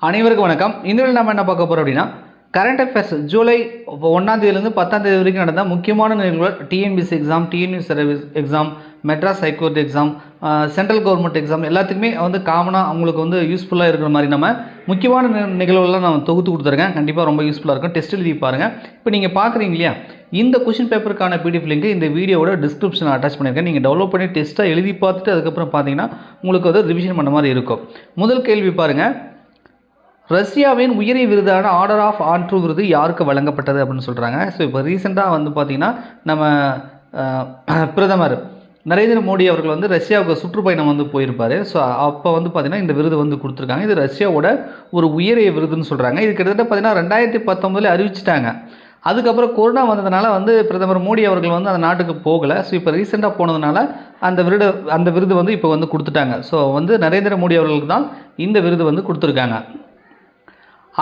அனைவருக்கும் வணக்கம். இன்றைய நம்ம என்ன பார்க்க போகிறோம் அப்படின்னா, கரண்ட் அஃபேர்ஸ் ஜூலை 1ஆம் தேதியிலிருந்து 10ஆம் தேதி வரைக்கும் நடந்த முக்கியமான நிகழ்வுகள், TNPSC exam, TNU service exam, Madras high court exam, central government exam எல்லாத்துக்குமே காமனாக அவங்களுக்கு யூஸ்ஃபுல்லாக இருக்கிற மாதிரி நம்ம முக்கியமான நிகழ்வுகள்லாம் நான் தொகுத்து கொடுத்துருக்கேன். கண்டிப்பாக ரொம்ப யூஸ்ஃபுல்லாக இருக்கும். டெஸ்ட் எழுதி பாருங்கள். இப்போ நீங்கள் பார்க்குறீங்க இல்லையா, இந்த கொஷின் பேப்பருக்கான பிடிஎஃப் லிங்க் இந்த வீடியோவோட டிஸ்கிரிப்ஷனில் அட்டாச் பண்ணியிருக்கேன். நீங்கள் டவுன்லோட் பண்ணி டெஸ்ட்டாக எழுதி பார்த்துட்டு அதுக்கப்புறம் பார்த்தீங்கன்னா உங்களுக்கு ரிவிஷன் பண்ண மாதிரி இருக்கும். முதல் கேள்வி பாருங்கள். ரஷ்யாவின் உயரிய விருதான ஆர்டர் ஆஃப் ஆண்ட்ரூ விருது யாருக்கு வழங்கப்பட்டது அப்படின்னு சொல்கிறாங்க. ஸோ இப்போ ரீசெண்டாக பார்த்திங்கன்னா நம்ம பிரதமர் நரேந்திர மோடி அவர்கள் ரஷ்யாவுக்கு சுற்றுப்பயணம் போயிருப்பார். ஸோ அப்போ பார்த்திங்கன்னா இந்த விருது கொடுத்துருக்காங்க. இது ரஷ்யாவோட ஒரு உயரிய விருதுன்னு சொல்கிறாங்க. இது கிட்டத்தட்ட பார்த்திங்கன்னா 2019 அறிவிச்சிட்டாங்க. அதுக்கப்புறம் கொரோனா வந்ததுனால பிரதமர் மோடி அவர்கள் அந்த நாட்டுக்கு போகலை. ஸோ இப்போ ரீசெண்டாக போனதுனால அந்த விருது இப்போ கொடுத்துட்டாங்க. ஸோ நரேந்திர மோடி அவர்களுக்கு தான் இந்த விருது கொடுத்துருக்காங்க.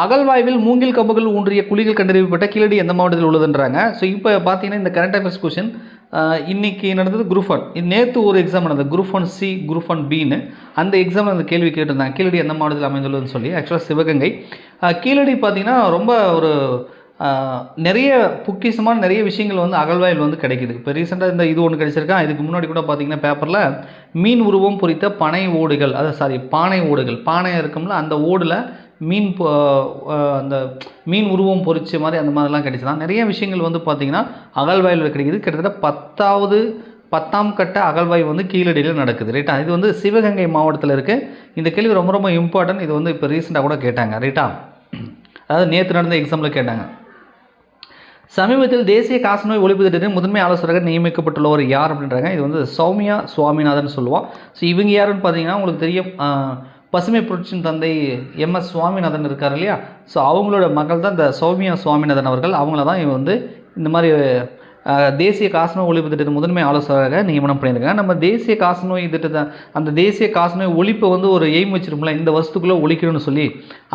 அகழ்வாய்வில் மூங்கில் கம்புகள் ஊன்றிய குழிகள் கண்டறியப்பட்ட கீழடி எந்த மாவட்டத்தில் உள்ளதுன்றாங்க. ஸோ இப்போ பார்த்தீங்கன்னா இந்த கரண்ட் அஃபேர்ஸ் கொஷின் இன்றைக்கி நடந்தது குரூப் 1. நேற்று ஒரு எக்ஸாம் நடந்தது குரூப் 1C குரூப் 1Bன்னு. அந்த எக்ஸாமில் அந்த கேள்வி கேட்டிருந்தாங்க, கீழடி எந்த மாவட்டத்தில் அமைந்துள்ளதுன்னு சொல்லி. ஆக்சுவலாக சிவகங்கை. கீழடி பார்த்திங்கன்னா ரொம்ப ஒரு நிறைய பொக்கிஷமான நிறைய விஷயங்கள் அகழ்வாயில் கிடைக்குது. இப்போ ரீசெண்டாக இது ஒன்று கிடைச்சிருக்கா. இதுக்கு முன்னாடி கூட பார்த்திங்கன்னா பேப்பரில் மீன் உருவம் பொறித்த பானை ஓடுகள் பானை இருக்கும்ல, அந்த ஓடில் அந்த மீன் உருவம் பொறிச்ச மாதிரி அந்த மாதிரிலாம் கிடைச்சதான். நிறைய விஷயங்கள் பார்த்திங்கன்னா அகழ்வாயில் கிடைக்குது. கிட்டத்தட்ட 10ஆம் கட்ட அகழ்வாய்வு கீழடியில் நடக்குது. ரைட்டா. இது சிவகங்கை மாவட்டத்தில் இருக்குது. இந்த கேள்வி ரொம்ப ரொம்ப இம்பார்ட்டன்ட். இது இப்போ ரீசெண்டாக கூட கேட்டாங்க. ரைட்டா. அதாவது நேற்று நடந்த எக்ஸாமில் கேட்டாங்க. சமீபத்தில் தேசிய காசநோய் ஒழிப்பு திட்டத்தின் முதன்மை ஆலோசகராக நியமிக்கப்பட்டுள்ளவர் யார் அப்படின்றாங்க. இது சௌமியா சுவாமிநாதன் சொல்லுவோம். ஸோ இவங்க யாருன்னு பார்த்தீங்கன்னா உங்களுக்கு தெரியும், பசுமை புரட்சியின் தந்தை MS சுவாமிநாதன் இருக்கார் இல்லையா. ஸோ அவங்களோட மகள் தான் இந்த சௌமியா சுவாமிநாதன் அவர்கள். அவங்கள தான் இந்த மாதிரி தேசிய காசநோய் ஒழிப்பு திட்டத்தின் முதன்மை ஆலோசகராக நியமனம் பண்ணியிருக்காங்க. நம்ம தேசிய காசநோய் திட்டத்தை அந்த தேசிய காசநோய் ஒழிப்பை ஒரு எய்ம் வச்சிருக்கோம்ல, இந்த வருஷத்துக்குள்ளே ஒழிக்கணும்னு சொல்லி.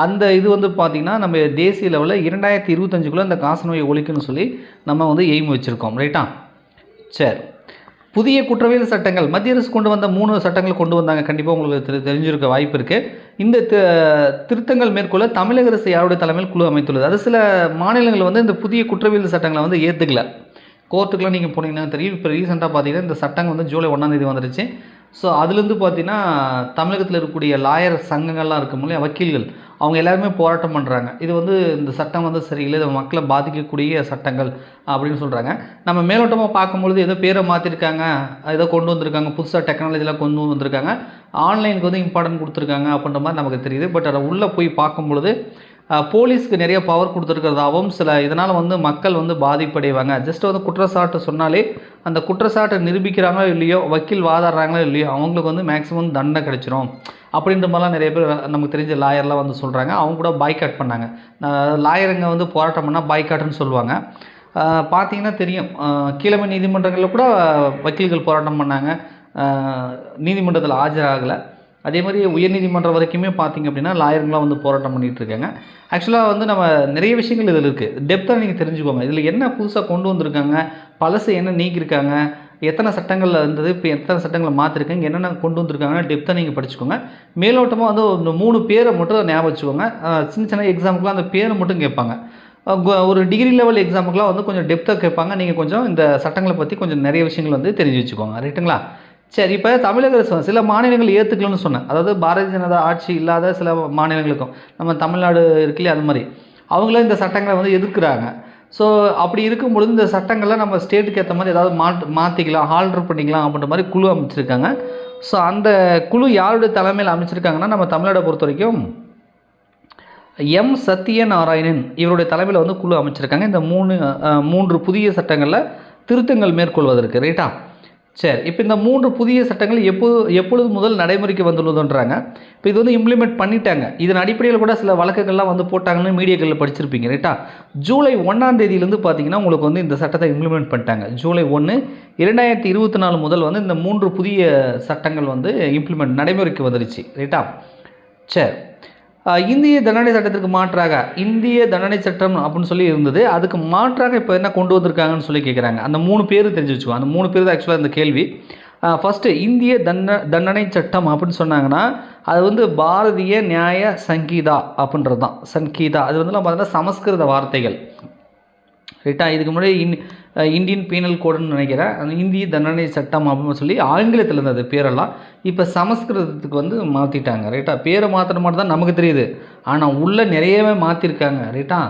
அந்த இது பார்த்திங்கன்னா நம்ம தேசிய லெவலில் 2025க்குள்ளே இந்த காசநோயை ஒழிக்கணும்னு சொல்லி நம்ம எய்ம் வச்சுருக்கோம். ரைட்டா. சரி. புதிய குற்றவியல் சட்டங்கள் மத்திய அரசு கொண்டு வந்த 3 சட்டங்கள் கொண்டு வந்தாங்க. கண்டிப்பாக உங்களுக்கு தெரிஞ்சிருக்க வாய்ப்பு இருக்குது. இந்த திருத்தங்கள் மேற்கொள்ள தமிழக அரசு யாருடைய தலைமையில் குழு அமைத்துள்ளது. அது சில மாநிலங்கள் இந்த புதிய குற்றவியல் சட்டங்களை ஏற்றுக்கல. கோர்ட்டுக்கெலாம் நீங்கள் போனீங்கன்னா தெரியும். இப்போ ரீசெண்டாக பார்த்தீங்கன்னா இந்த சட்டங்கள் ஜூலை 1ஆம் தேதி வந்துருச்சு. ஸோ அதுலேருந்து பார்த்தீங்கன்னா தமிழகத்தில் இருக்கக்கூடிய லாயர் சங்கங்கள்லாம் இருக்கும் இல்லையா, வக்கீல்கள், அவங்க எல்லாருமே போராட்டம் பண்ணுறாங்க. இது இந்த சட்டம் சரியில்லை, இது மக்களை பாதிக்கக்கூடிய சட்டங்கள் அப்படின்னு சொல்கிறாங்க. நம்ம மேலோட்டமாக பார்க்கும்பொழுது ஏதோ பேரை மாற்றிருக்காங்க, ஏதோ கொண்டு வந்திருக்காங்க, புதுசாக டெக்னாலஜிலாம் கொண்டு வந்திருக்காங்க, ஆன்லைனுக்கு இம்பார்ட்டன்ட் கொடுத்துருக்காங்க அப்படின்ற மாதிரி நமக்கு தெரியுது. பட் அதை உள்ளே போய் பார்க்கும்பொழுது போலீஸ்க்கு நிறைய பவர் கொடுத்துருக்கிறதாகவும் சில இதனால் மக்கள் பாதிப்படைவாங்க. ஜஸ்ட் குற்றச்சாட்டு சொன்னாலே அந்த குற்றச்சாட்டை நிரூபிக்கிறாங்களோ இல்லையோ, வக்கீல் வாதாடுறாங்களோ இல்லையோ, அவங்களுக்கு மேக்ஸிமம் தண்டனை கிடைச்சிரும் அப்படின்ற மாதிரிலாம் நிறைய பேர் நமக்கு தெரிஞ்ச லாயர்லாம் சொல்கிறாங்க. அவங்க கூட பாய்காட் பண்ணாங்க. லாயருங்க போராட்டம் பண்ணால் பாய்காட்டுன்னு சொல்லுவாங்க. பார்த்தீங்கன்னா தெரியும், கீழமை நீதிமன்றங்களில் கூட வக்கீல்கள் போராட்டம் பண்ணாங்க, நீதிமன்றத்தில் ஆஜராகலை. அதே மாதிரி உயர்நீதிமன்றம் வரைக்குமே பார்த்திங்க அப்படின்னா லாயருங்களாம் போராட்டம் பண்ணிகிட்டு இருக்காங்க. ஆக்சுவலாக நம்ம நிறைய விஷயங்கள் இதில் இருக்குது. டெப்த்தாக நீங்கள் தெரிஞ்சுக்கோங்க. இதில் என்ன புதுசாக கொண்டு வந்திருக்காங்க, பழசு என்ன நீக்கியிருக்காங்க, எத்தனை சட்டங்களில் இருந்தது, இப்போ எத்தனை சட்டங்களை மாற்றிருக்காங்க, என்னென்ன கொண்டு வந்திருக்காங்கன்னா டெப்த்தாக நீங்கள் படிச்சுக்கோங்க. மேலோட்டமாக ஒரு 3 பேரை மட்டும் ஞாபகம் வச்சுக்கோங்க. சின்ன சின்ன எக்ஸாமுக்குலாம் அந்த பேரை மட்டும் கேட்பாங்க. ஒரு டிகிரி லெவல் எக்ஸாமுக்குலாம் கொஞ்சம் டெப்த்தாக கேட்பாங்க. நீங்கள் கொஞ்சம் இந்த சட்டங்களை பற்றி கொஞ்சம் நிறைய விஷயங்கள் தெரிஞ்சு வச்சுக்கோங்க. ரைட்டுங்களா. சரி. இப்போ தமிழக அரசு சில மாநிலங்கள் ஏற்றுக்கலன்னு சொன்னேன். அதாவது பாரதிய ஜனதா ஆட்சி இல்லாத சில மாநிலங்களுக்கும், நம்ம தமிழ்நாடு இருக்குல்லையே, அது மாதிரி அவங்களும் இந்த சட்டங்களை எதிர்க்கிறாங்க. ஸோ அப்படி இருக்கும்பொழுது இந்த சட்டங்களை நம்ம ஸ்டேட்டுக்கு ஏற்ற மாதிரி ஏதாவது மாற்றிக்கலாம், ஆல்டர் பண்ணிக்கலாம் அப்படின்ற மாதிரி குழு அமைச்சிருக்காங்க. ஸோ அந்த குழு யாருடைய தலைமையில் அமைச்சிருக்காங்கன்னா, நம்ம தமிழ்நாடை பொறுத்த வரைக்கும் M சத்யநாராயணன் இவருடைய தலைமையில் குழு அமைச்சிருக்காங்க. இந்த 3 புதிய சட்டங்களில் திருத்தங்கள் மேற்கொள்வதற்கு. ரைட்டா. சரி. இப்போ இந்த 3 புதிய சட்டங்கள் எப்பொழுது முதல் நடைமுறைக்கு வந்துள்ளதுன்றாங்க. இப்போ இது இம்ப்ளிமெண்ட் பண்ணிட்டாங்க. இதன் அடிப்படையில் கூட சில வழக்குகள்லாம் போட்டாங்கன்னு மீடியாக்களில் படிச்சிருப்பீங்க. ரைட்டா. ஜூலை 1ஆம் தேதியிலேருந்து பார்த்தீங்கன்னா உங்களுக்கு இந்த சட்டத்தை இம்ப்ளிமெண்ட் பண்ணிட்டாங்க. ஜூலை 1 2024 முதல் இந்த 3 புதிய சட்டங்கள் இம்ப்ளிமெண்ட் நடைமுறைக்கு வந்துருச்சு. ரைட்டா. சரி. இந்திய தண்டனை சட்டத்திற்கு மாற்றாக இந்திய தண்டனை சட்டம் அப்படின்னு சொல்லி இருந்தது. அதுக்கு மாற்றாக இப்போ என்ன கொண்டு வந்திருக்காங்கன்னு சொல்லி கேட்குறாங்க. அந்த 3 பேர் தெரிஞ்சு வச்சுக்கோ. அந்த 3 பேர் தான் ஆக்சுவலாக இந்த கேள்வி. ஃபஸ்ட்டு இந்திய தண்டனை சட்டம் அப்படின்னு சொன்னாங்கன்னா அது வந்து பாரதிய நியாய சங்கீதா அப்படின்றது தான். சங்கீதா அது வந்து பார்த்தீங்கன்னா சமஸ்கிருத வார்த்தைகள். ரைட்டா? இதுக்கு முன்னாடி இந்தியன் பீனல் கோடுன்னு நினைக்கிறேன். அந்த இந்திய தண்டனை சட்டம் அப்படின்னு சொல்லி ஆங்கிலத்தில் இருந்தது பேரெல்லாம். இப்போ சமஸ்கிருதத்துக்கு வந்து மாற்றிட்டாங்க. ரைட்டா? பேரை மாற்றின மாதிரி தான் நமக்கு தெரியுது. ஆனால் உள்ளே நிறையவே மாற்றிருக்காங்க. ரைட்டா?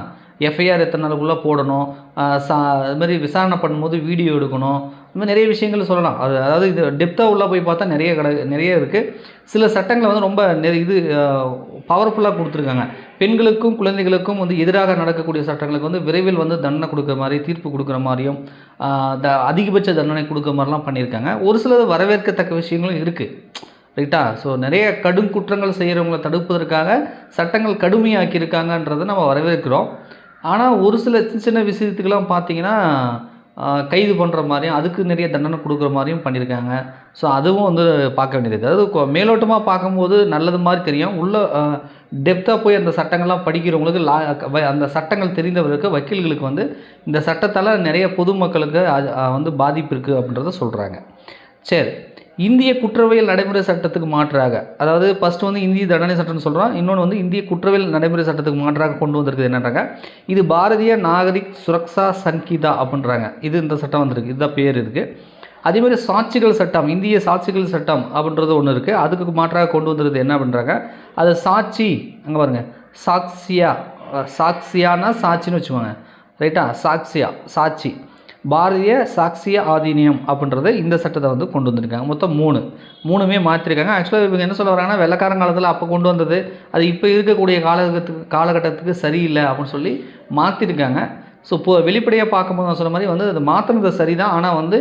எஃப்ஐஆர் எத்தனை நாளுக்குள்ளே போடணும், அது மாதிரி விசாரணை பண்ணும்போது வீடியோ எடுக்கணும், இந்த மாதிரி நிறைய விஷயங்கள் சொல்லலாம். அதாவது இது டெப்த்தாக உள்ளே போய் பார்த்தா நிறைய இருக்குது. சில சட்டங்களை வந்து ரொம்ப பவர்ஃபுல்லாக கொடுத்துருக்காங்க. பெண்களுக்கும் குழந்தைகளுக்கும் வந்து எதிராக நடக்கக்கூடிய சட்டங்களுக்கு வந்து விரைவில் வந்து தண்டனை கொடுக்குற மாதிரி, தீர்ப்பு கொடுக்குற மாதிரியும், அதிகபட்ச தண்டனை கொடுக்குற மாதிரிலாம் பண்ணியிருக்காங்க. ஒரு சிலது வரவேற்கத்தக்க விஷயங்களும் இருக்குது. ரைட்டா? ஸோ நிறைய கடும் குற்றங்கள் செய்கிறவங்களை தடுப்பதற்காக சட்டங்கள் கடுமையாக்கியிருக்காங்கன்றதை நம்ம வரவேற்கிறோம். ஆனால் ஒரு சில சின்ன விஷயத்துக்கெல்லாம் பார்த்தீங்கன்னா கைது பண்ணுற மாதிரியும் அதுக்கு நிறைய தண்டனை கொடுக்குற மாதிரியும் பண்ணியிருக்காங்க. ஸோ அதுவும் வந்து பார்க்க வேண்டியது. அதாவது மேலோட்டமாக பார்க்கும்போது நல்லது மாதிரி தெரியும். உள்ள டெப்த்தாக போய் அந்த சட்டங்கள்லாம் படிக்கிறவங்களுக்கு அந்த சட்டங்கள் தெரிந்தவர்களுக்கு வக்கீல்களுக்கு வந்து இந்த சட்டத்தால் நிறைய பொதுமக்களுக்கு வந்து பாதிப்பு இருக்குது அப்படின்றத சொல்கிறாங்க. சரி, இந்திய குற்றவியல் நடைமுறை சட்டத்துக்கு மாற்றாக, அதாவது ஃபஸ்ட்டு வந்து இந்திய தண்டனை சட்டம்னு சொல்கிறோம், இன்னொன்று வந்து இந்திய குற்றவியல் நடைமுறை சட்டத்துக்கு மாற்றாக கொண்டு வந்திருக்குது என்னன்றாங்க, இது பாரதிய நாகரிக் சுரக்ஷா சங்கீதா அப்படின்றாங்க. இது இந்த சட்டம் வந்திருக்கு, இதுதான் பேர் இருக்குது. அதேமாதிரி சாட்சிகள் சட்டம், இந்திய சாட்சிகள் சட்டம் அப்படின்றது ஒன்று இருக்குது. அதுக்கு மாற்றாக கொண்டு வந்துருது என்ன பண்ணுறாங்க, அது சாட்சி, அங்கே பாருங்கள், சாட்சியானா சாட்சின்னு வச்சுக்கோங்க. ரைட்டா? சாட்சி பாரதிய சாக்சிய ஆதீனியம் அப்படின்றத இந்த சட்டத்தை வந்து கொண்டு வந்திருக்காங்க. மொத்தம் மூணுமே மாற்றிருக்காங்க. ஆக்சுவலாக இவங்க என்ன சொல்ல வராங்கன்னா, வெள்ளைக்காரங்காலத்தில் அப்போ கொண்டு வந்தது அது இப்போ இருக்கக்கூடிய காலகட்டத்துக்கு சரியில்லை அப்படின்னு சொல்லி மாற்றிருக்காங்க. ஸோ இப்போ வெளிப்படையாக பார்க்கும்போது நான் சொன்ன மாதிரி வந்து அது மாற்றினது சரி தான். ஆனால் வந்து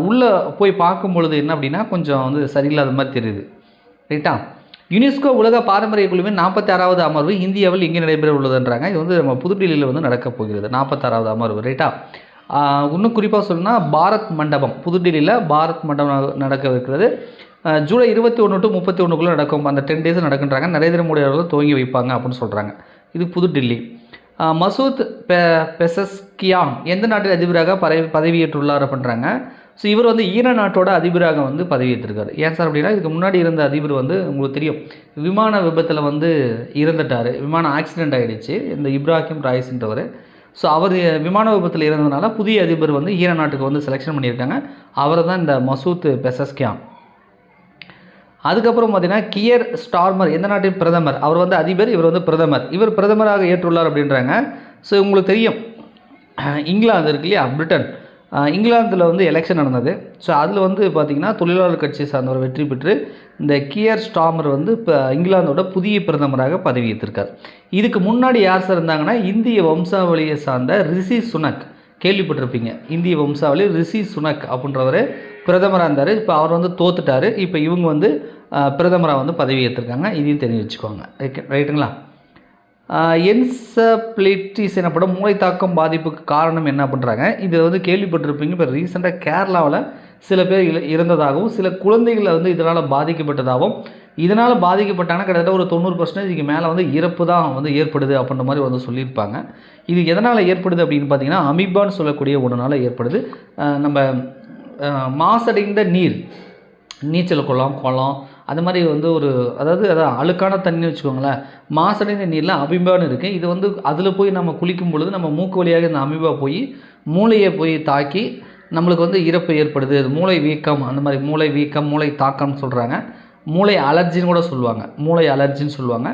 உள்ளே போய் பார்க்கும் பொழுது என்ன அப்படின்னா கொஞ்சம் வந்து சரியில்லாத மாதிரி தெரியுது. ரைட்டா? யுனெஸ்கோ உலக பாரம்பரிய குழுவின் 46வது அமர்வு இந்தியாவில் எங்கே நடைபெற உள்ளதுன்றாங்க. இது வந்து நம்ம புதுடில்லியில் வந்து நடக்கப் போகிறது 46வது அமர்வு. ரைட்டா? இன்னும் குறிப்பாக சொல்லணும்னா பாரத் மண்டபம், புதுடில்லியில் பாரத் மண்டபம் நடக்க இருக்கிறது. ஜூலை 21 to 31 நடக்கும். அந்த 10 days நடக்குன்றாங்க. நரேந்திர மோடி அவர்கள் துவங்கி வைப்பாங்க அப்படின்னு சொல்கிறாங்க. இது புதுடில்லி. மசூத் பெசஸ்கியான் எந்த நாட்டில் அதிபராக பதவியேற்றுள்ளார் அப்படின்றாங்க. ஸோ இவர் வந்து ஈரான் நாட்டோட அதிபராக வந்து பதவியேற்றிருக்காரு. ஏன் சார் அப்படின்னா, இதுக்கு முன்னாடி இருந்த அதிபர் வந்து உங்களுக்கு தெரியும் விமான விபத்தில் வந்து இறந்துட்டார். விமானம் ஆக்சிடெண்ட் ஆகிடுச்சு. இந்த இப்ராஹிம் ராயிஸ்ன்றவர். ஸோ அவர் விமான விபத்தில் இறந்ததுனால புதிய அதிபர் வந்து ஈரான் நாட்டுக்கு வந்து செலெக்ஷன் பண்ணியிருக்காங்க. அவர் தான் இந்த மசூத் பெசஸ்கியான். அதுக்கப்புறம் பார்த்தீங்கன்னா கியர் ஸ்டார்மர் எந்த நாட்டின் பிரதமர், அவர் வந்து அதிபர், இவர் வந்து பிரதமர். இவர் பிரதமராக ஏற்றுள்ளார் அப்படின்றாங்க. ஸோ உங்களுக்கு தெரியும் இங்கிலாந்து இருக்கு இல்லையா, பிரிட்டன், இங்கிலாந்தில் வந்து எலெக்ஷன் நடந்தது. ஸோ அதில் வந்து பார்த்திங்கன்னா தொழிலாளர் கட்சியை சார்ந்தவர் வெற்றி பெற்று இந்த கியர் ஸ்டார்மர் வந்து இப்போ இங்கிலாந்தோட புதிய பிரதமராக பதவியேற்றிருக்கார். இதுக்கு முன்னாடி யார் சார் இருந்தாங்கன்னா, இந்திய வம்சாவளியை சார்ந்த ரிஷி சுனக், கேள்விப்பட்டிருப்பீங்க. இந்திய வம்சாவளி ரிஷி சுனக் அப்படின்றவர் பிரதமராக இருந்தார். இப்போ அவர் வந்து தோத்துட்டார். இப்போ இவங்க வந்து பிரதமராக வந்து பதவியேற்றிருக்காங்க. இதையும் தெரிஞ்சு வச்சுக்கோங்க. ரைட்டுங்களா? என்செஃபலைட்டிஸ் எனப்படும் மூளை தாக்கம் பாதிப்புக்கு காரணம் என்ன பண்ணுறாங்க. இது வந்து கேள்விப்பட்டிருப்பீங்க. இப்போ ரீசெண்டாக கேரளாவில் சில பேர் இறந்ததாகவும் சில குழந்தைகளை வந்து இதனால் பாதிக்கப்பட்டதாகவும், இதனால் பாதிக்கப்பட்டாங்கன்னா கிட்டத்தட்ட ஒரு 90% மேலே வந்து இறப்பு தான் வந்து ஏற்படுது அப்படின்ற மாதிரி வந்து சொல்லியிருப்பாங்க. இது எதனால் ஏற்படுது அப்படின்னு பார்த்தீங்கன்னா, அமீபான்னு சொல்லக்கூடிய ஒன்றுனால ஏற்படுது. நம்ம மாசடைந்த நீச்சல் குளம் அது மாதிரி வந்து அதாவது அழுக்கான தண்ணி வச்சுக்கோங்களேன். மாசடைந்த நீரில் அமீபான்னு இருக்குது. இது வந்து அதில் போய் நம்ம குளிக்கும் பொழுது நம்ம மூக்கு வழியாக இந்த அமீபா போய் மூளையை போய் தாக்கி நம்மளுக்கு வந்து இறப்பு ஏற்படுது. அது மூளை வீக்கம், அந்த மாதிரி மூளை வீக்கம், மூளை தாக்கம்னு சொல்கிறாங்க. மூளை அலர்ஜின்னு கூட சொல்லுவாங்க.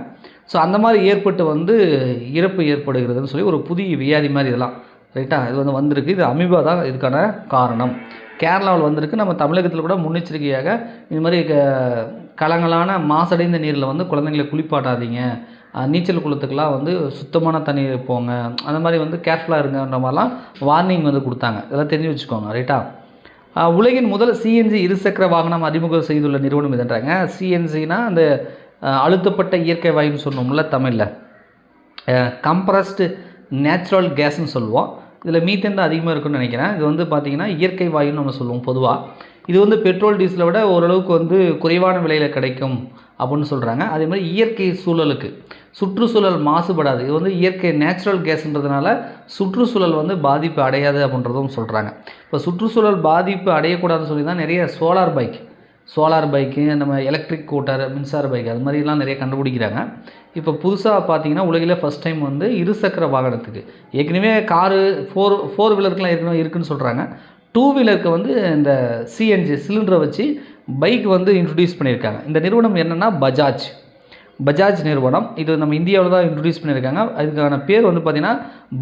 ஸோ அந்த மாதிரி ஏற்பட்டு வந்து இறப்பு ஏற்படுகிறதுன்னு சொல்லி ஒரு புதிய வியாதி மாதிரி இதெல்லாம். ரைட்டா? இது வந்து வந்திருக்கு. இது அமீபா தான் இதுக்கான காரணம். கேரளாவில் வந்திருக்கு. நம்ம தமிழகத்தில் கூட முன்னெச்சரிக்கையாக இது மாதிரி கலங்கலான மாசடைந்த நீரில் வந்து குழந்தைங்களை குளிப்பாட்டாதீங்க, நீச்சல் குளத்துக்கெல்லாம் வந்து சுத்தமான தண்ணீர் போங்க, அந்த மாதிரி வந்து கேர்ஃபுல்லாக இருங்கன்ற மாதிரிலாம் வார்னிங் வந்து கொடுத்தாங்க. இதெல்லாம் தெரிஞ்சு வச்சுக்கோங்க. ரைட்டா? உலகின் முதல் சிஎன்ஜி இருசக்கர வாகனம் அறிமுகம் செய்துள்ள நிறுவனம் இதுன்றாங்க. சிஎன்ஜினா அந்த அழுத்தப்பட்ட இயற்கை வாயுன்னு சொன்னோம்ல தமிழில், கம்ப்ரஸ்டு நேச்சுரல் கேஸ்ன்னு சொல்லுவோம். இதில் மீத்தேன் தான் அதிகமாக இருக்குன்னு நினைக்கிறேன். இது வந்து பார்த்திங்கன்னா இயற்கை வாயுன்னு நம்ம சொல்லுவோம் பொதுவாக. இது வந்து பெட்ரோல் டீசலை விட ஓரளவுக்கு வந்து குறைவான விலையில் கிடைக்கும் அப்படின்னு சொல்கிறாங்க. அதே மாதிரி இயற்கை சூழலுக்கு, சுற்றுச்சூழல் மாசுபடாது. இது வந்து இயற்கை நேச்சுரல் கேஸ்ன்றதுனால சுற்றுச்சூழல் வந்து பாதிப்பு அடையாது அப்படின்றதும் சொல்கிறாங்க. இப்போ சுற்றுச்சூழல் பாதிப்பு அடையக்கூடாதுன்னு சொல்லி தான் நிறைய சோலார் பைக், சோலார் பைக்கு, நம்ம எலக்ட்ரிக் ஸ்கூட்டர், மின்சார பைக் அது மாதிரிலாம் நிறைய கண்டுபிடிக்கிறாங்க. இப்போ புதுசாக பார்த்தீங்கன்னா உலகில் ஃபஸ்ட் டைம் வந்து இருசக்கர வாகனத்துக்கு, ஏற்கனவே காரு ஃபோர் வீலருக்குலாம் ஏற்கனவே இருக்குதுன்னு சொல்கிறாங்க. 2 வீலருக்கு வந்து இந்த சிஎன்ஜி சிலிண்டரை வச்சு பைக் வந்து இன்ட்ரடியூஸ் பண்ணியிருக்காங்க. இந்த நிறுவனம் என்னென்னா பஜாஜ் நிறுவனம். இது நம்ம இந்தியாவில் தான் இன்ட்ரடியூஸ் பண்ணியிருக்காங்க. அதுக்கான பேர் வந்து பார்த்திங்கன்னா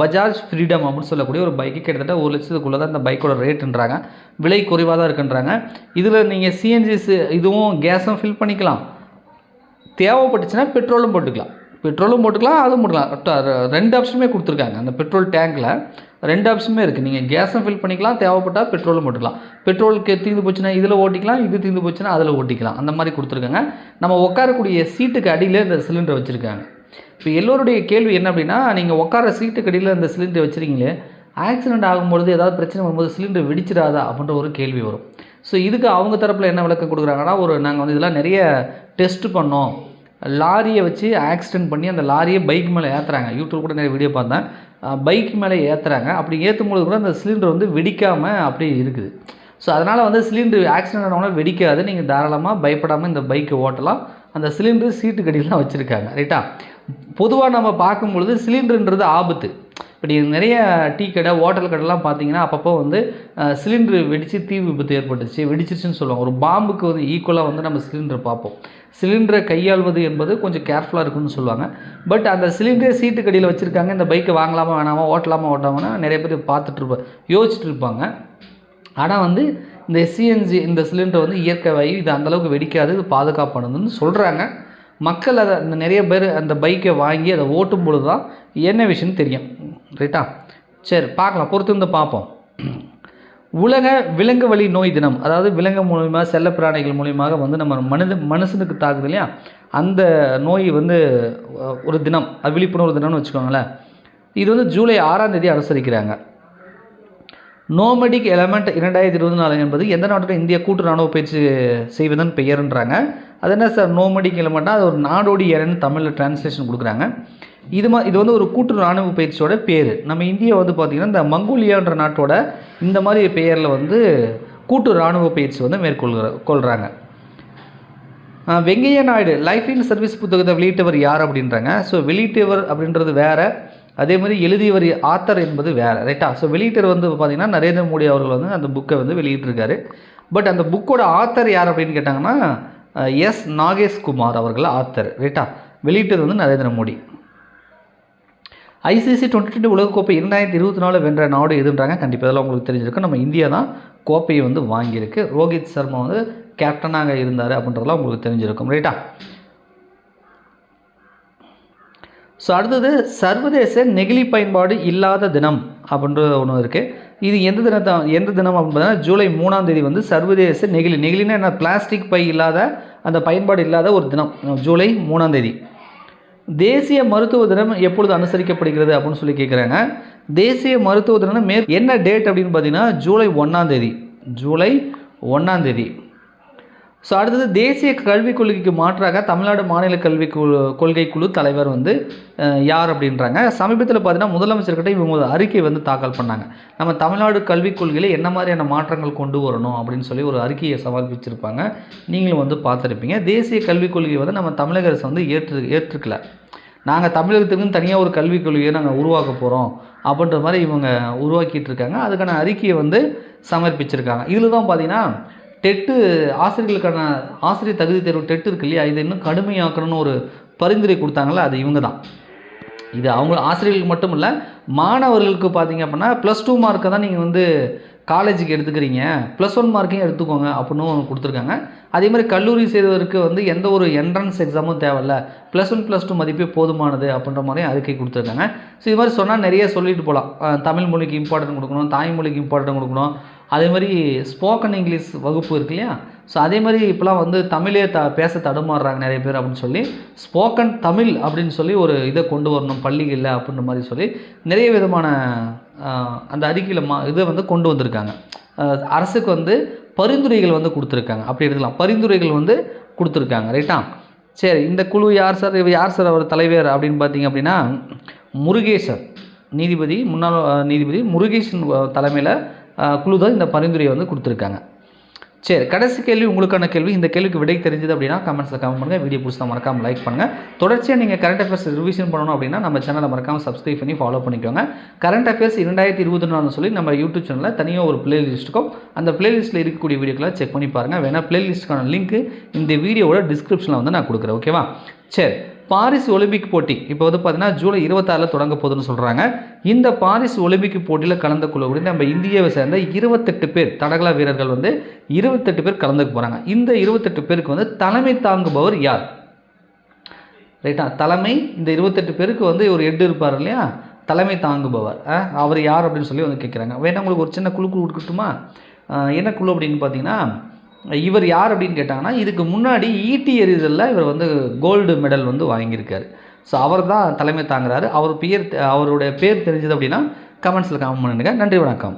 பஜாஜ் ஃப்ரீடம் அப்படின்னு சொல்லக்கூடிய ஒரு பைக்கு. கிட்டத்தட்ட 1 லட்சத்துக்குள்ளே தான் இந்த பைக்கோட ரேட்டுன்றாங்க. விலை குறைவாக தான் இருக்குன்றாங்க. இதில் நீங்கள் சிஎன்ஜிஸ் இதுவும் கேஸும் ஃபில் பண்ணிக்கலாம். தேவைப்பட்டுச்சுன்னா பெட்ரோலும் போட்டுக்கலாம், அதுவும் போட்டுக்கலாம். 2 ஆப்ஷனுமே கொடுத்துருக்காங்க. அந்த பெட்ரோல் டேங்கில் 2 ஆப்ஷனுமே இருக்குது. நீங்கள் கேஸும் ஃபில் பண்ணிக்கலாம், தேவைப்பட்டால் பெட்ரோலும் போட்டுக்கலாம். பெட்ரோலுக்கு தீர்ந்து போச்சுன்னா இதில் ஓட்டிக்கலாம், இது தீர்ந்து போச்சுன்னா அதில் ஓட்டிக்கலாம். அந்த மாதிரி கொடுத்துருக்காங்க. நம்ம உட்காரக்கூடிய சீட்டுக்கு அடியில் இந்த சிலிண்டரை வச்சுருக்காங்க. இப்போ எல்லோருடைய கேள்வி என்ன அப்படின்னா, நீங்கள் உட்கார சீட்டுக்கு அடியில் இந்த சிலிண்டரை வச்சுருக்கீங்களே, ஆக்சிடென்ட் ஆகும்பொழுது ஏதாவது பிரச்சனை வரும்போது சிலிண்டர் வெடிச்சிடாதா அப்படின்ற ஒரு கேள்வி வரும். ஸோ இதுக்கு அவங்க தரப்பில் என்ன விளக்கம் கொடுக்குறாங்கன்னா, நாங்கள் வந்து இதெல்லாம் நிறைய டெஸ்ட் பண்ணோம். லாரியை வச்சு ஆக்சிடென்ட் பண்ணி அந்த லாரியை பைக் மேலே ஏற்றுறாங்க. யூடியூப் கூட நிறைய வீடியோ பார்த்தேன். பைக் மேலே ஏற்றுறாங்க. அப்படி ஏற்றும்போது கூட அந்த சிலிண்டர் வந்து வெடிக்காமல் அப்படியே இருக்குது. ஸோ அதனால் வந்து சிலிண்டர் ஆக்சிடென்ட் ஆனவங்களாம் வெடிக்காது. நீங்கள் தாராளமாக பயப்படாமல் இந்த பைக்கை ஓட்டலாம். அந்த சிலிண்டர் சீட்டு கடியில் தான் வச்சுருக்காங்க. ரைட்டா? பொதுவாக நம்ம பார்க்கும்பொழுது சிலிண்டருன்றது ஆபத்து. இப்படி நிறைய டீ கடை, ஹோட்டல் கடைலாம் பார்த்தீங்கன்னா அப்பப்போ வந்து சிலிண்டர் வெடித்து தீ விபத்து வெடிச்சிருச்சுன்னு சொல்லுவாங்க. ஒரு பாம்புக்கு வந்து ஈக்குவலாக வந்து நம்ம சிலிண்டர் பார்ப்போம். சிலிண்டரை கையாள்வது என்பது கொஞ்சம் கேர்ஃபுல்லாக இருக்குன்னு சொல்லுவாங்க. பட் அந்த சிலிண்டரே சீட்டு கடியில் வச்சுருக்காங்க. இந்த பைக்கை வாங்கலாமா வேணாமா, ஓட்டலாமா நிறைய பேர் யோசிச்சுட்டு இருப்பாங்க. ஆனால் வந்து இந்த சிஎன்ஜி இந்த சிலிண்டர் வந்து இயற்கை வாயு, இது அந்தளவுக்கு வெடிக்காது, இது பாதுகாப்பானதுன்னு சொல்கிறாங்க. மக்கள் அதை நிறைய பேர் அந்த பைக்கை வாங்கி அதை ஓட்டும் பொழுது தான் என்ன விஷயம்னு தெரியும். ரைட்டா? சரி, பார்க்கலாம், பொறுத்திருந்து பார்ப்போம். உலக விலங்கு வழி நோய் தினம், அதாவது விலங்கு மூலியமாக செல்லப்பிராணிகள் மூலியமாக வந்து நம்ம மனுஷனுக்கு தாக்குது இல்லையா, அந்த நோய் வந்து ஒரு தினம், அது விழிப்புணர்வு தினம்னு வச்சுக்கோங்களேன். இது வந்து ஜூலை 6ஆம் தேதி அனுசரிக்கிறாங்க. நோமடிக் எலமெண்ட் 2024 என்பது எந்த நாட்டுக்கும் இந்திய கூட்டு இராணுவ பயிற்சி செய்வதன் பெயர்ன்றாங்க. அது என்ன சார் நோமடிக் எலமெண்ட்டாக, அது ஒரு நாடோடி ஏன்னு தமிழில் டிரான்ஸ்லேஷன் கொடுக்குறாங்க. இது வந்து ஒரு கூட்டு இராணுவ பயிற்சியோட பேர். நம்ம இந்தியா வந்து பார்த்திங்கன்னா இந்த மங்கோலியான்ற நாட்டோட இந்த மாதிரி பெயரில் வந்து கூட்டு இராணுவ பயிற்சி வந்து மேற்கொள்கிறாங்க. Venkaiah Naidu life in service புத்தகத்தை வெளியிட்டவர் யார் அப்படின்றாங்க. ஸோ வெளியிட்டவர் அப்படின்றது வேறு, அதே மாதிரி எழுதியவர் ஆத்தர் என்பது வேறு. ரைட்டா? ஸோ வெளியிட்டவர் வந்து பார்த்திங்கன்னா நரேந்திர மோடி அவர்கள் வந்து அந்த புக்கை வந்து வெளியிட்டிருக்காரு. பட் அந்த புக்கோட ஆத்தர் யார் அப்படின்னு கேட்டாங்கன்னா எஸ் நாகேஷ்குமார் அவர்கள் ஆத்தர். ரைட்டா? வெளியிட்டது வந்து நரேந்திர மோடி. ஐசிசி 2020 உலகக்கோப்பை 2024 வென்ற நாடு எதுன்றாங்க. கண்டிப்பாக இதெல்லாம் உங்களுக்கு தெரிஞ்சிருக்கும். நம்ம இந்தியா தான் கோப்பையை வந்து வாங்கியிருக்கு. ரோஹித் சர்மா வந்து கேப்டனாக இருந்தார் அப்படின்றதெல்லாம் உங்களுக்கு தெரிஞ்சிருக்கும். ரைட்டா? ஸோ அடுத்தது சர்வதேச நெகிழி பயன்பாடு இல்லாத தினம் அப்படின்ற ஒன்று இருக்குது. இது எந்த தினம் அப்படின்னு ஜூலை 3ஆம் தேதி வந்து சர்வதேச நெகிழினா என்ன, பிளாஸ்டிக் பை இல்லாத அந்த பயன்பாடு இல்லாத ஒரு தினம், ஜூலை 3ஆம் தேதி. தேசிய மருத்துவ தினம் எப்பொழுது அனுசரிக்கப்படுகிறது அப்படின்னு சொல்லி கேட்குறாங்க. தேசிய மருத்துவ தினம் என்ன டேட் அப்படின்னு பார்த்தீங்கன்னா ஜூலை 1ஆம் தேதி. ஸோ அடுத்தது தேசிய கல்விக் கொள்கைக்கு மாற்றாக தமிழ்நாடு மாநில கல்விக் கொள்கை குழு தலைவர் வந்து யார் அப்படின்றாங்க. சமீபத்தில் பார்த்தீங்கன்னா முதலமைச்சர்கிட்ட இவங்க ஒரு அறிக்கை வந்து தாக்கல் பண்ணாங்க. நம்ம தமிழ்நாடு கல்விக் கொள்கையில் என்ன மாதிரியான மாற்றங்கள் கொண்டு வரணும் அப்படின்னு சொல்லி ஒரு அறிக்கையை சமர்ப்பிச்சிருப்பாங்க. நீங்களும் வந்து பார்த்துருப்பீங்க. தேசிய கல்விக் கொள்கையை வந்து நம்ம தமிழக அரசு வந்து ஏற்றுக்கல. நாங்கள் தமிழகத்துக்குன்னு தனியாக ஒரு கல்விக் கொள்கையை நாங்கள் உருவாக்க போகிறோம் அப்படின்ற மாதிரி இவங்க உருவாக்கிட்டு இருக்காங்க. அதுக்கான அறிக்கையை வந்து சமர்ப்பிச்சிருக்காங்க. இதில் தான் பார்த்தீங்கன்னா டெட்டு ஆசிரியர்களுக்கான ஆசிரியர் தகுதி தேர்வு டெட்டு இருக்கு இல்லையா, இதை இன்னும் கடுமையாக்கணும்னு ஒரு பரிந்துரை கொடுத்தாங்களே, அது இவங்க தான். இது அவங்க ஆசிரியர்களுக்கு மட்டும் இல்லை, மாணவர்களுக்கு பார்த்தீங்க அப்படின்னா +2 மார்க்கை தான் நீங்கள் வந்து காலேஜுக்கு எடுத்துக்கிறீங்க, +1 மார்க்கையும் எடுத்துக்கோங்க அப்படின்னு கொடுத்துருக்காங்க. அதே மாதிரி கல்லூரி செய்வதற்கு வந்து எந்த ஒரு என்ட்ரன்ஸ் எக்ஸாமும் தேவையில்ல, +1 +2 மதிப்பே போதுமானது அப்படின்ற மாதிரி அறிக்கை கொடுத்துருக்காங்க. ஸோ இது மாதிரி சொன்னால் நிறைய சொல்லிட்டு போகலாம். தமிழ் மொழிக்கு இம்பார்ட்டன்ட் கொடுக்கணும், தாய்மொழிக்கு இம்பார்ட்டன்ட் கொடுக்கணும். அதே மாதிரி ஸ்போக்கன் இங்கிலீஷ் வகுப்பு இருக்கு இல்லையா, ஸோ அதே மாதிரி இப்போலாம் வந்து தமிழே பேச தடுமாறுறாங்க நிறைய பேர் அப்படின்னு சொல்லி ஸ்போக்கன் தமிழ் அப்படின்னு சொல்லி ஒரு இதை கொண்டு வரணும் பள்ளிகளில் அப்படின்ற மாதிரி சொல்லி நிறைய விதமான அந்த அறிக்கையில் இதை வந்து கொண்டு வந்திருக்காங்க. அரசுக்கு வந்து பரிந்துரைகள் வந்து கொடுத்துருக்காங்க. அப்படி எடுக்கலாம், பரிந்துரைகள் வந்து கொடுத்துருக்காங்க. ரைட்டா? சரி, இந்த குழு யார் சார் அவர் தலைவர் அப்படின்னு பார்த்தீங்க அப்படின்னா முருகேசன் நீதிபதி, முன்னாள் நீதிபதி முருகேசன் தலைமையில் குழு தான் இந்த பரிந்துரையை வந்து கொடுத்துருக்காங்க. சரி, கடைசி கேள்வி உங்களுக்கான கேள்வி. இந்த கேள்விக்கு விடை தெரிஞ்சது அப்படின்னா கமெண்ட்ஸில் கமெண்ட் பண்ணுங்கள். வீடியோ பிடிச்சா மறக்காமல் லைக் பண்ணுங்கள். தொடர்ச்சியாக நீங்கள் கரண்ட் அஃபேர்ஸ் ரிவிஷன் பண்ணணும் அப்படின்னா நம்ம சேனலை மறக்காமல் சப்ஸ்கிரைப் பண்ணி ஃபாலோ பண்ணிக்கோங்க. கரண்ட் அஃபேர்ஸ் 2024 சொல்லி நம்ம யூடியூப் சேனலில் தனியாக ஒரு பிளேலிஸ்ட் இருக்கும். அந்த பிளேலிஸ்ட்டில் இருக்கக்கூடிய வீடியோக்களை செக் பண்ணி பாருங்கள். வேணால் பிளேலிஸ்ட்டுக்கான லிங்க் இந்த வீடியோவோட டிஸ்கிரிப்ஷனில் வந்து நான் கொடுக்குறேன். ஓகேவா? சரி, பாரிஸ் ஒலிம்பிக் போட்டி இப்போ வந்து பார்த்தீங்கன்னா ஜூலை 26 தொடங்க போகுதுன்னு சொல்கிறாங்க. இந்த பாரிஸ் ஒலிம்பிக் போட்டியில் கலந்து கொள்ளக்கூடிய நம்ம இந்தியாவை சேர்ந்த 28 பேர் தடகள வீரர்கள் வந்து 28 பேர் கலந்துக்க போகிறாங்க. இந்த 28 பேருக்கு வந்து தலைமை தாங்குபவர் யார்? ரைட்டா, தலைமை இந்த 28 பேருக்கு வந்து ஒரு ஹெட் இருப்பார் இல்லையா, தலைமை தாங்குபவர். அவர் யார் அப்படின்னு சொல்லி வந்து கேட்குறாங்க. வேணா உங்களுக்கு ஒரு சின்ன குழு கொடுக்கட்டுமா? என்ன குழு அப்படின்னு பார்த்தீங்கன்னா, இவர் யார் அப்படின்னு கேட்டாங்கன்னா, இதுக்கு முன்னாடி ஈட்டி எறிதலில் இவர் வந்து கோல்டு மெடல் வந்து வாங்கியிருக்காரு. ஸோ அவர் தான் தலைமை தாங்குறாரு. அவருடைய பேர் தெரிஞ்சது அப்படின்னா கமெண்ட்ஸில் கமெண்ட் பண்ணுங்கள். நன்றி, வணக்கம்.